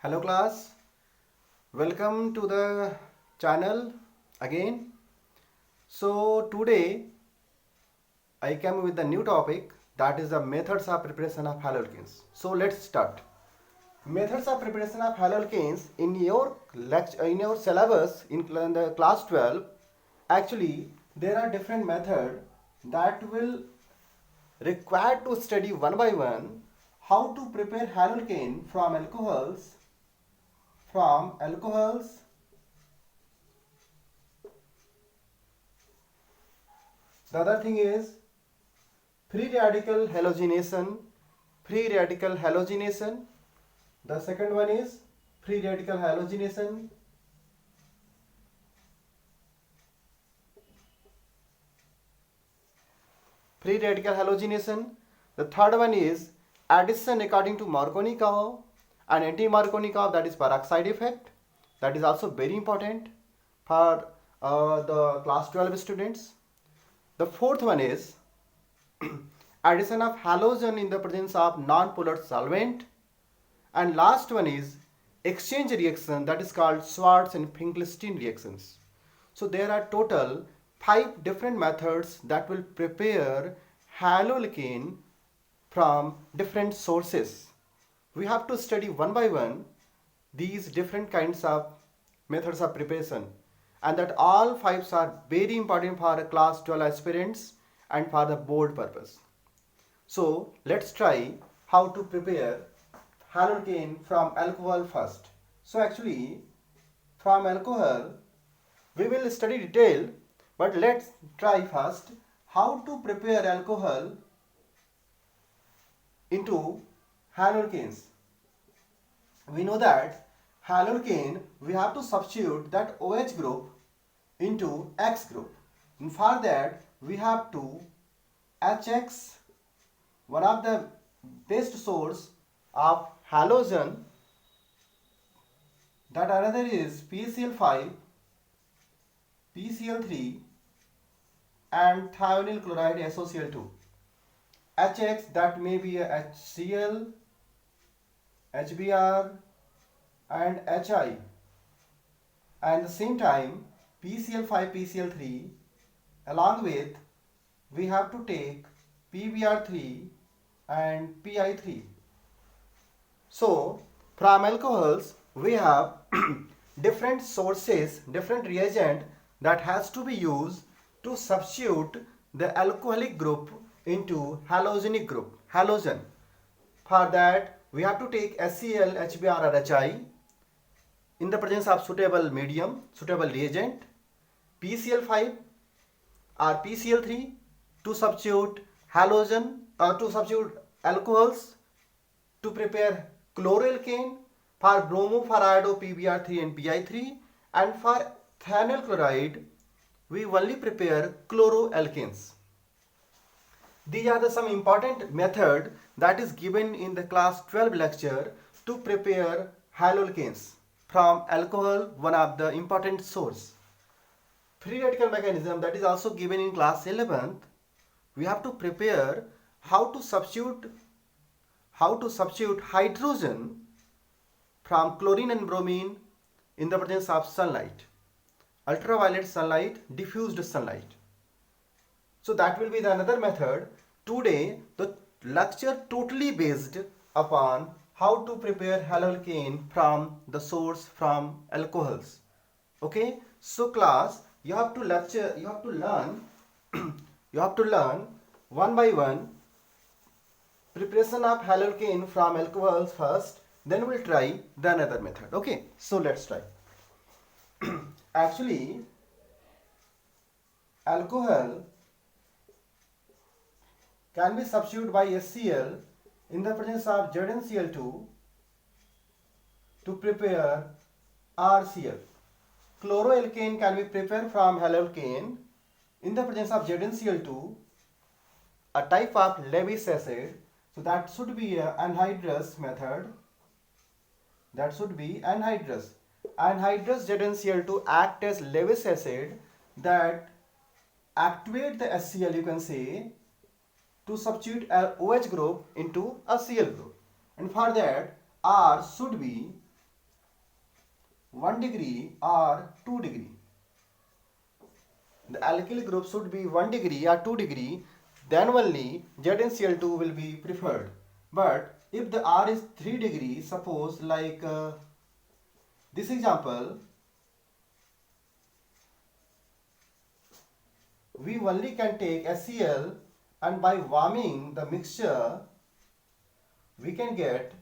Hello class, welcome to the channel again. So today I came with a new topic, that is the methods of preparation of haloalkanes. So let's start. Methods of preparation of haloalkanes in your lecture, in your syllabus in the class 12. Actually there are different methods that will required to study one by one how to prepare haloalkane from alcohols. The other thing is free radical halogenation. Free radical halogenation. The second one is free radical halogenation. Free radical halogenation. The third one is addition according to Markovnikov and anti-Markovnikov, that is peroxide effect. That is also very important for the class 12 students. The fourth one is addition of halogen in the presence of non-polar solvent. And last one is exchange reaction, that is called Schwartz and Finkelstein reactions. So there are total 5 different methods that will prepare haloalkane from different sources. We have to study one by one these different kinds of methods of preparation, and that all 5 are very important for class 12 aspirants and for the board purpose. So let's try how to prepare haloalkane from alcohol first. So actually from alcohol we will study detail, but let's try first how to prepare alcohol into haloalkanes. We know that haloalkane we have to substitute that OH group into X group, and for that we have to HX, one of the best source of halogen, that another is PCl5, PCl3 and thionyl chloride SOCl2. HX, that may be a HCl, HBr and HI, and at the same time PCl5, PCl3, along with we have to take PBr3 and PI3. So from alcohols we have different sources, different reagent that has to be used to substitute the alcoholic group into halogenic group, halogen. For that we have to take HCl, HBr or HI in the presence of suitable medium, suitable reagent, PCl5 or PCl3 to substitute halogen or to substitute alcohols to prepare chloroalkane, for bromo, for iodo, PBr3 and PI3, and for thionyl chloride we only prepare chloroalkanes. These are the some important method that is given in the class 12 lecture to prepare haloalkanes from alcohol, one of the important source. Free radical mechanism, that is also given in class 11th. We have to prepare how to substitute hydrogen from chlorine and bromine in the presence of sunlight, ultraviolet sunlight, diffused sunlight. So that will be the another method. Today the lecture totally based upon how to prepare haloalkane from the source from alcohols. Okay, so class, you have to learn you have to learn one by one preparation of haloalkane from alcohols first, then we'll try the another method. Okay, so let's try. Actually alcohol can be substituted by HCl in the presence of ZnCl2 to prepare RCl. Chloroalkane can be prepared from haloalkane in the presence of ZnCl2, a type of Lewis acid. So that should be an anhydrous method. That should be anhydrous. Anhydrous ZnCl2 act as Lewis acid that activate the HCl, you can say, to substitute a OH group into a Cl group, and for that R should be 1 degree or 2 degree. The alkyl group should be 1 degree or 2 degree, then only ZnCl2 will be preferred. But if the R is 3 degree, suppose like this example, we only can take HCl, and by warming the mixture we can get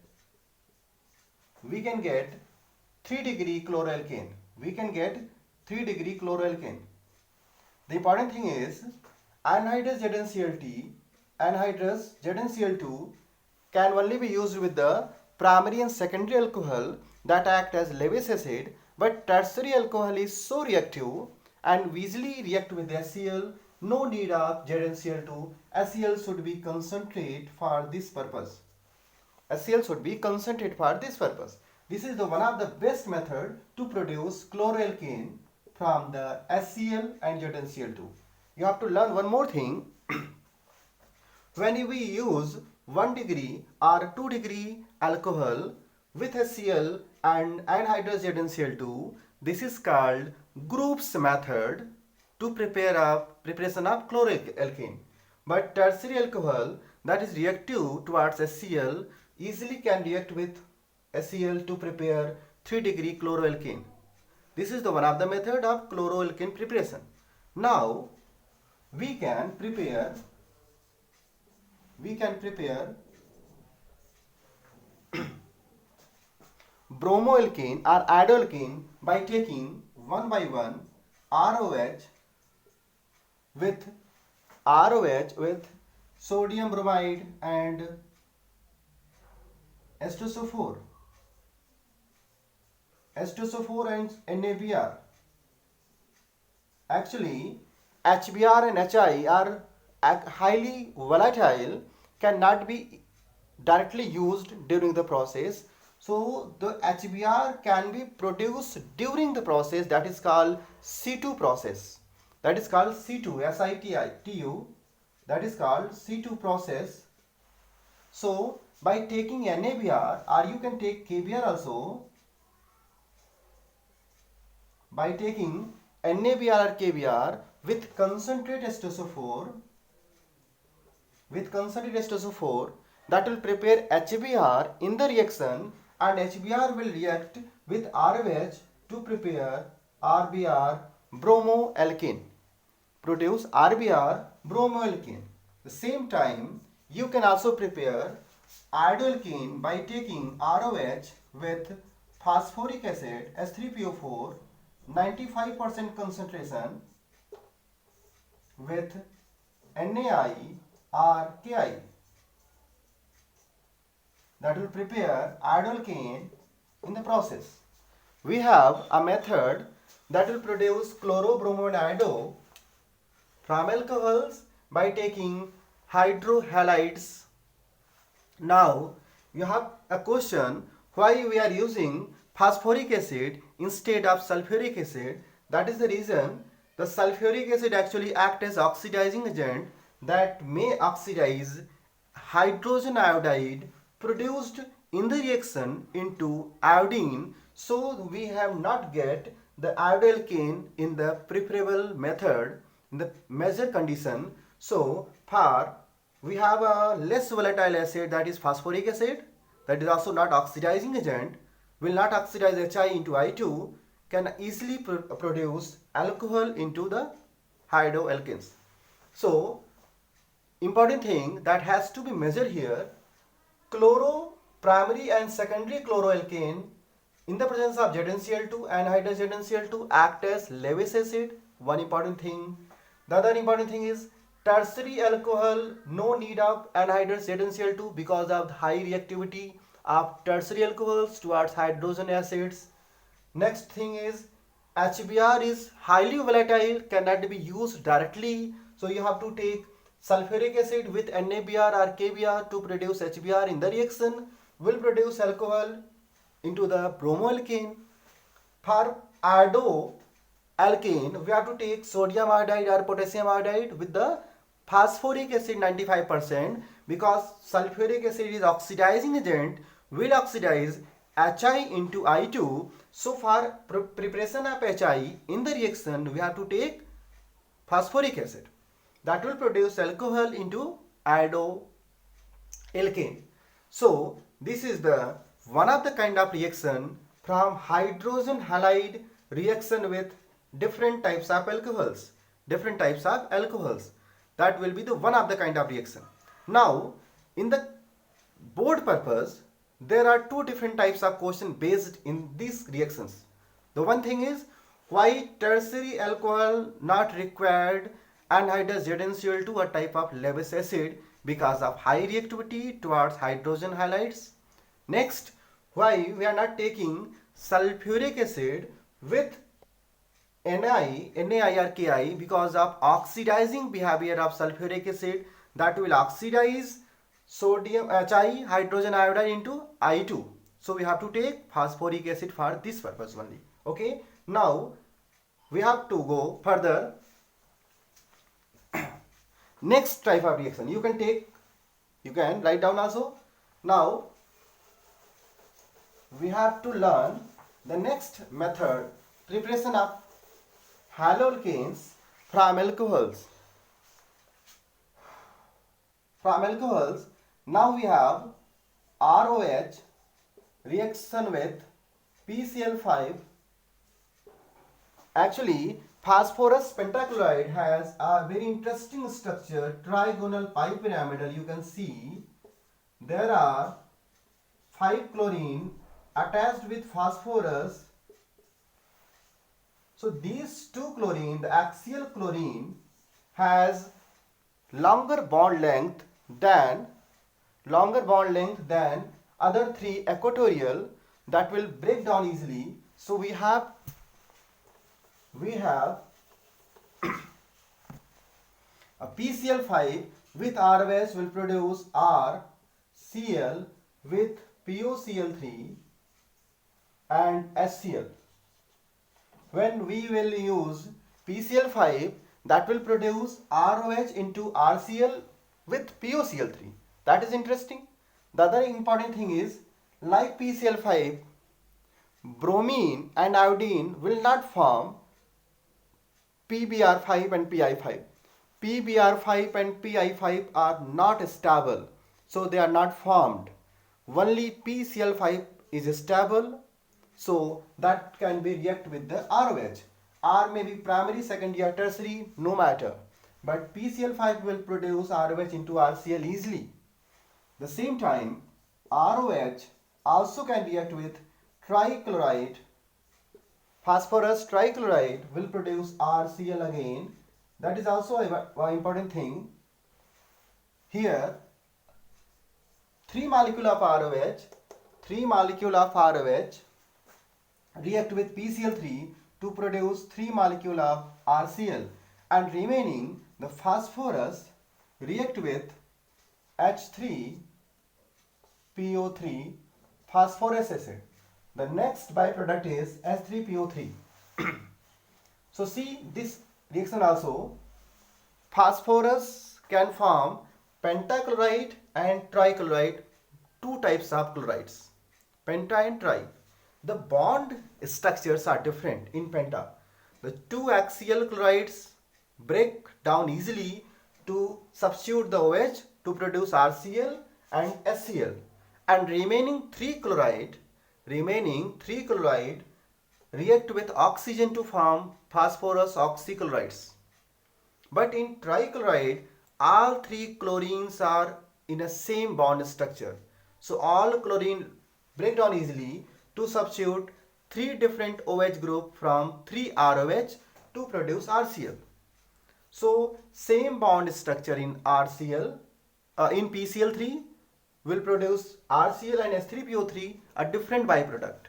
3 degree chloroalkane. We can get 3 degree chloroalkane. The important thing is anhydrous ZnCl2 can only be used with the primary and secondary alcohol that act as Lewis acid, but tertiary alcohol is so reactive and easily react with HCl. No need of ZnCl2. HCl should be concentrate for this purpose. HCl should be concentrate for this purpose. This is the one of the best method to produce chloroalkane from the HCl and ZnCl2. You have to learn one more thing. When we use 1 degree or 2 degree alcohol with HCl and anhydrous ZnCl2, this is called Group's method to preparation of chloroalkane. But tertiary alcohol that is reactive towards HCl easily can react with HCl to prepare 3 degree chloroalkane. This is the one of the method of chloroalkane preparation. Now we can prepare bromoalkane or iodoalkane by taking one by one ROH with sodium bromide and H2SO4 and NaBr. Actually, HBr and HI are highly volatile, cannot be directly used during the process. So the HBr can be produced during the process, that is called C2 process. That is called C2, SITU. That is called C2 process. So by taking NaBr, or you can take KBr also, by taking NaBr or KBr with concentrate H2SO4, that will prepare HBr in the reaction, and HBr will react with ROH to prepare RBr bromoalkane, produce RBr bromoalkane. The same time you can also prepare iodoalkane by taking ROH with phosphoric acid H3PO4 95% concentration with NaI or Ki. That will prepare iodoalkane in the process. We have a method that will produce chlorobromoiodo from alcohols by taking hydrohalides. Now you have a question, why we are using phosphoric acid instead of sulfuric acid? That is the reason the sulfuric acid actually acts as oxidizing agent that may oxidize hydrogen iodide produced in the reaction into iodine, so we have not get the iodoalkane in the preferable method in the measure condition. So for we have a less volatile acid, that is phosphoric acid, that is also not oxidizing agent, will not oxidize Hi into I2, can easily produce alcohol into the hydroalkanes. So important thing that has to be measured here, primary and secondary chloroalkane in the presence of ZnCl2 and anhydrous ZnCl2 act as Lewis acid, one important thing. The other important thing is tertiary alcohol, no need of anhydrous ZnCl2 because of the high reactivity of tertiary alcohols towards hydrogen acids. Next thing is HBr is highly volatile, cannot be used directly, so you have to take sulfuric acid with NaBr or KBr to produce HBr in the reaction, will produce alcohol into the bromoalkane. For iodoalkane, we have to take sodium iodide or potassium iodide with the phosphoric acid 95%, because sulfuric acid is oxidizing agent, will oxidize HI into I2. So for preparation of HI in the reaction, we have to take phosphoric acid. That will produce alcohol into iodoalkane. So this is the one of the kind of reaction from hydrogen halide reaction with different types of alcohols. Different types of alcohols. That will be the one of the kind of reaction. Now in the board purpose, there are two different types of question based in these reactions. The one thing is, why tertiary alcohol not required anhydrous ZnCl2, a type of Lewis acid, because of high reactivity towards hydrogen halides. Next, why we are not taking sulfuric acid with Na or Ki, because of oxidizing behavior of sulfuric acid, that will oxidize sodium Hi hydrogen iodide into I2. So we have to take phosphoric acid for this purpose only. Okay. Now we have to go further. Next type of reaction you can write down also. Now we have to learn the next method, preparation of haloalkanes from alcohols. From alcohols, now we have ROH reaction with PCl5. Actually, phosphorus pentachloride has a very interesting structure, trigonal pi pyramidal. You can see there are 5 chlorine attached with phosphorus. So these two chlorine, the axial chlorine has longer bond length than other three equatorial, that will break down easily. So we have a PCl5 with ROH will produce RCl with POCl3 and HCl. When we will use PCl5, that will produce ROH into RCl with POCl3. That is interesting. The other important thing is, like PCl5, bromine and iodine will not form PBr5 and PI5. PBr5 and PI5 are not stable, so they are not formed. Only PCl5 is stable, so that can be react with the ROH. R may be primary, secondary or tertiary, no matter. But PCl5 will produce ROH into RCl easily. The same time, ROH also can react with trichloride. Phosphorus trichloride will produce RCl again. That is also an important thing. Here, 3 molecule of ROH react with PCl3 to produce 3 molecule of RCl, and remaining the phosphorus react with H3PO3 phosphorus acid. The next byproduct is H3PO3. So see this reaction also, phosphorus can form pentachloride and trichloride, two types of chlorides, penta and tri. The bond structures are different in penta. The two axial chlorides break down easily to substitute the OH to produce RCl and HCl, and remaining three chloride react with oxygen to form phosphorus oxychlorides. But in trichloride, all three chlorines are in a same bond structure. So all chlorine break down easily to substitute three different OH group from 3 ROH to produce RCl. So same bond structure in in PCl3 will produce RCl and H3PO3, a different byproduct.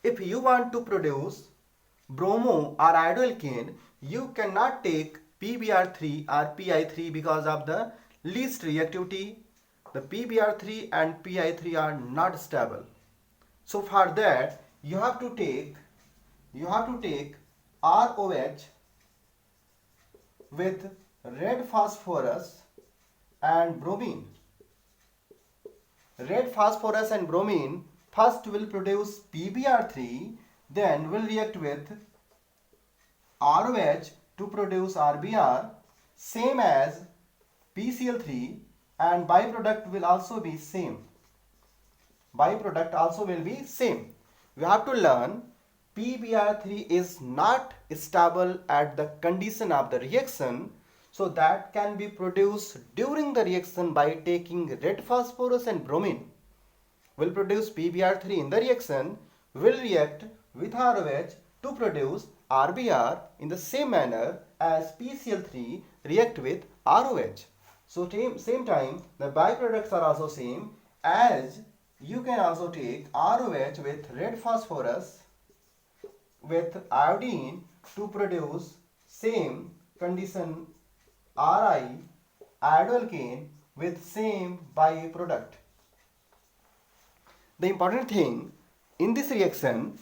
If you want to produce bromo or iodoalkane, you cannot take PBr3 or PI3 because of the least reactivity. The PBr3 and PI3 are not stable. So for that you have to take ROH with red phosphorus and bromine. Red phosphorus and bromine First will produce PbR3, then will react with ROH to produce RBr, same as PCl3, and byproduct will also be same. Byproduct also will be same. We have to learn PbR3 is not stable at the condition of the reaction, so that can be produced during the reaction by taking red phosphorus and bromine. Will produce PbR3 in the reaction, will react with ROH to produce RBr in the same manner as PCl3 react with ROH. So same time the byproducts are also same, as you can also take ROH with red phosphorus with iodine to produce same condition Ri iodoalkane with same byproduct. The important thing in this reaction,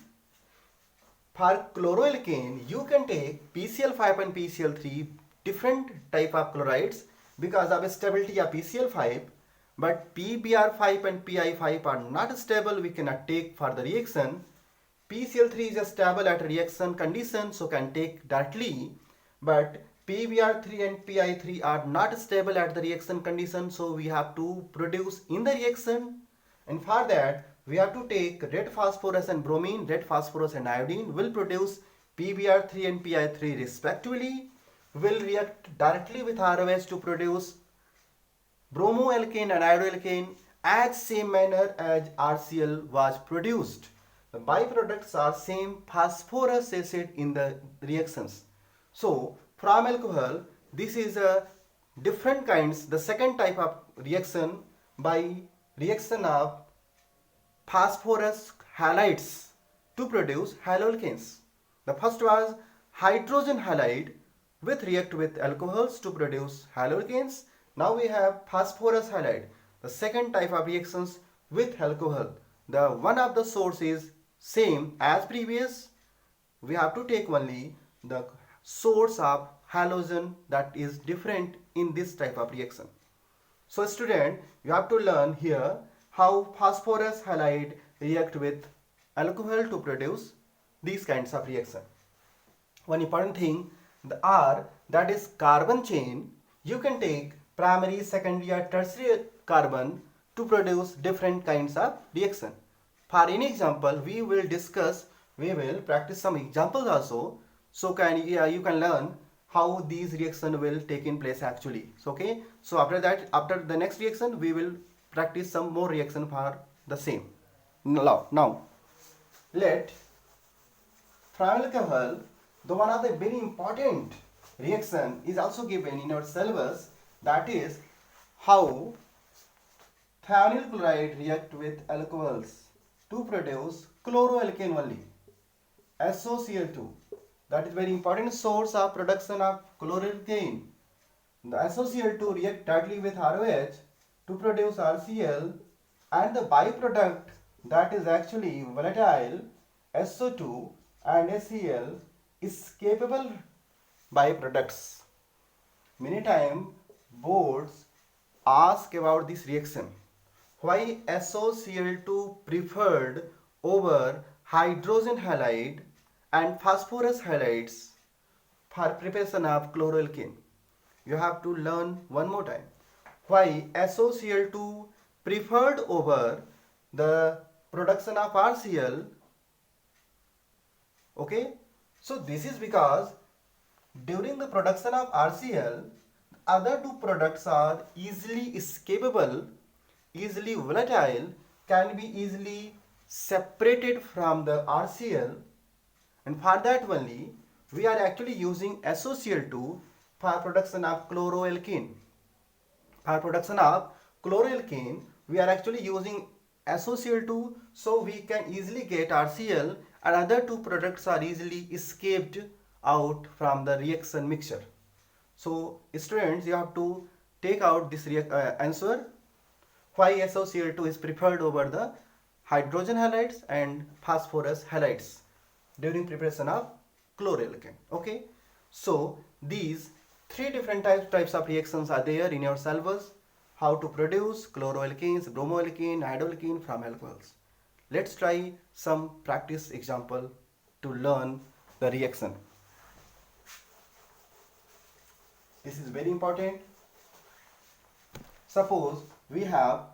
for chloroalkane you can take PCl5 and PCl3, different type of chlorides because of stability of PCl5, but PBr5 and PI5 are not stable, we cannot take for the reaction. PCl3 is stable at reaction condition, so can take directly, but PBr3 and PI3 are not stable at the reaction condition, so we have to produce in the reaction, and for that we have to take red phosphorus and bromine. Red phosphorus and iodine will produce PBr3 and PI3 respectively, will react directly with ROH to produce bromoalkane and iodoalkane as same manner as RCl was produced. The byproducts are same phosphorus acid in the reactions. So from alcohol, this is a different kinds, the second type of reaction by reaction of phosphorus halides to produce haloalkanes. The first was hydrogen halide with react with alcohols to produce haloalkanes. Now we have phosphorus halide, the second type of reactions with alcohol. The one of the source is same as previous. We have to take only the source of halogen that is different in this type of reaction. So student, you have to learn here how phosphorus halide react with alcohol to produce these kinds of reaction. One important thing, the R, that is carbon chain, you can take primary, secondary or tertiary carbon to produce different kinds of reaction. For any example, we will practice some examples also, so you can learn how these reactions will take in place actually. So okay, so after the next reaction we will practice some more reaction for the same. Now let from alcohol, the one of the very important reaction is also given in our syllabus, that is how thionyl chloride react with alcohols to produce chloroalkane only, SOCl2. That is very important source of production of chloroalkane. The SOCl2 react directly with ROH to produce RCl, and the byproduct, that is actually volatile SO2 and HCl, is capable byproducts. Many times boards ask about this reaction. Why SOCl2 preferred over hydrogen halide and phosphorus halides for preparation of chloroalkane? You have to learn one more time. Why SOCl2 preferred over the production of RCl? Okay, so this is because during the production of RCl, other two products are easily escapable, easily volatile, can be easily separated from the RCl, and for that only we are actually using SOCl2 for production of chloroalkane. For production of chloroalkane, we are actually using SOCl2, so we can easily get RCl, and other two products are easily escaped out from the reaction mixture. So students, you have to take out this answer, why SOCl2 is preferred over the hydrogen halides and phosphorus halides during preparation of chloroalkane. Okay, so these three different types of reactions are there in your syllabus. How to produce chloroalkanes, bromoalkane, iodoalkane from alcohols. Let's try some practice example to learn the reaction. This is very important. Suppose we have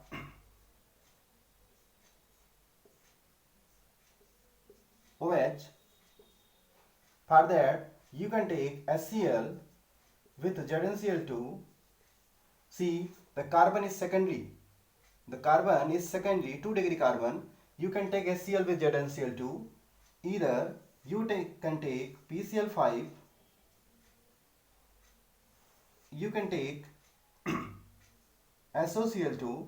OH. For that you can take HCl with ZnCl2. See, the carbon is secondary. The carbon is secondary, 2 degree carbon. You can take HCl with ZnCl2. Either you can take PCl5. You can take SOCl2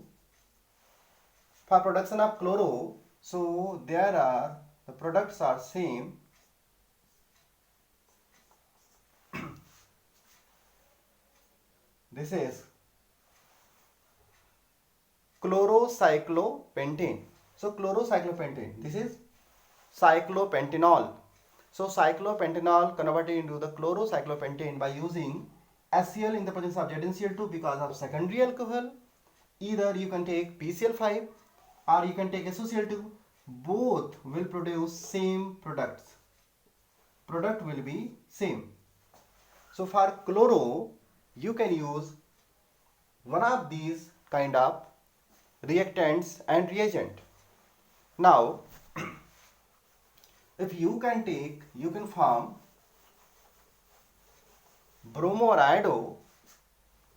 for production of chloro. So the products are same. This is chlorocyclopentane. So chlorocyclopentane, this is cyclopentanol. So cyclopentanol converted into the chlorocyclopentane by using HCl in the presence of ZnCl2 because of secondary alcohol. Either you can take PCl5 or you can take SOCl2. Both will produce same products. Product will be same. So for chloro, you can use one of these kind of reactants and reagent. Now, if you can form bromo or iodo.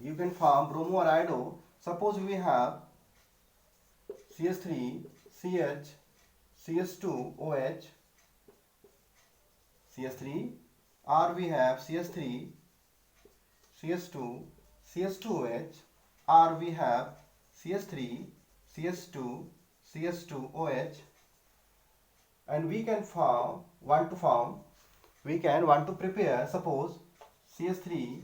You can form bromo or iodo. Suppose we have CH3, CH, CH2, OH, CH3, or we have CH3, CH2, CH2OH, or we have CH3, CH2, CH2OH, and we can want to prepare, suppose CH3,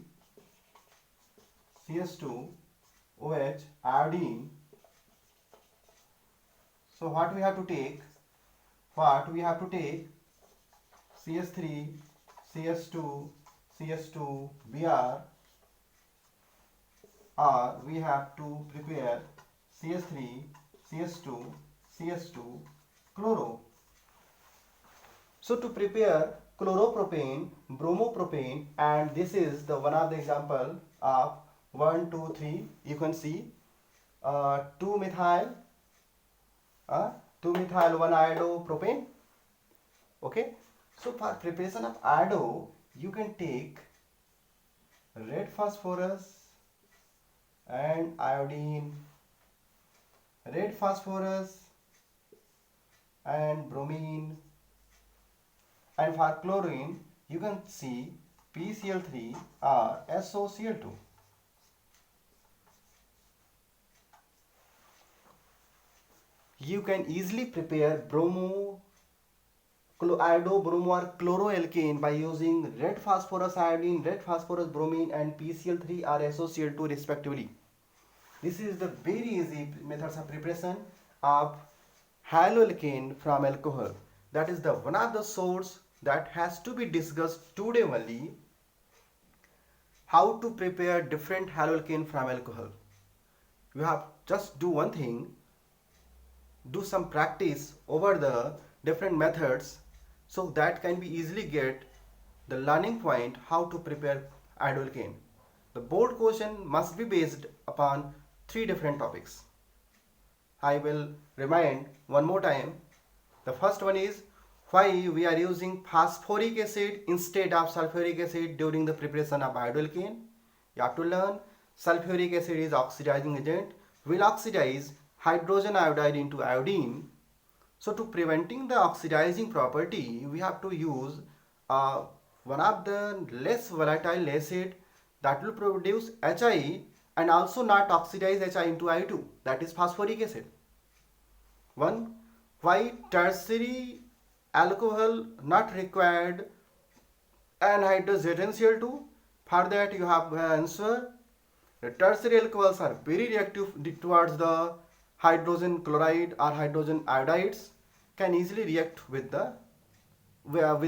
CH2OH, iodine. So what we have to take? CH3, CH2, CH2, Br, or we have to prepare CH3, CH2, CH2, chloro. So to prepare chloropropane, bromopropane, and this is the one of the example of 1, 2, 3. You can see 2 methyl 1 iodopropane. Okay. So for preparation of iodo, you can take red phosphorus and iodine, red phosphorus and bromine, and for chlorine you can see PCl3 or SOCl2. You can easily prepare bromo, iodo, bromo or chloroalkane by using red phosphorus iodine, red phosphorus bromine, and PCl3 or SOCl2 respectively. This is the very easy methods of preparation of haloalkane from alcohol. That is the one of the source that has to be discussed today only. How to prepare different haloalkane from alcohol. You have just do one thing. Do some practice over the different methods, so that can be easily get the learning point how to prepare iodoalkane. The board question must be based upon 3 different topics. I will remind one more time. The first one is why we are using phosphoric acid instead of sulfuric acid during the preparation of iodoalkane. You have to learn sulfuric acid is oxidizing agent, will oxidize hydrogen iodide into iodine. So to preventing the oxidizing property, we have to use one of the less volatile acid that will produce HI and also not oxidize HI into I2, that is phosphoric acid. One, why tertiary alcohol not required anhydrous ZnCl2? For that you have answer. The tertiary alcohols are very reactive towards the hydrogen chloride or hydrogen iodides, can easily react with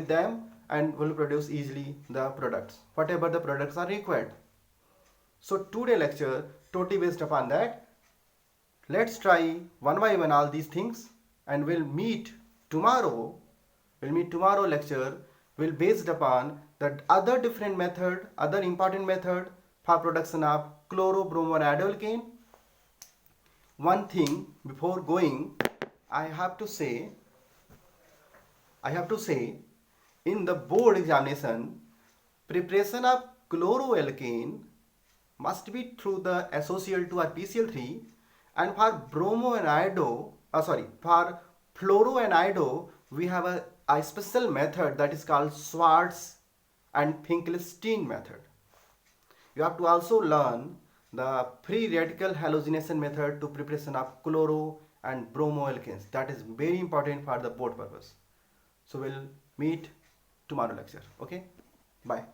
them and will produce easily the products, whatever the products are required. So today lecture totally based upon that. Let's try one by one all these things and we'll meet tomorrow. We'll meet tomorrow lecture will based upon the other different method, other important method for production of chlorobromoradioalkane. One thing before going, I have to say in the board examination, preparation of chloroalkane must be through the SOCl2 or PCl3, and for for fluoroanido we have a special method that is called Schwartz and Finkelstein method. You have to also learn the free radical halogenation method to preparation of chloro and bromoalkanes. That is very important for the board purpose. So we'll meet tomorrow lecture. Okay, bye.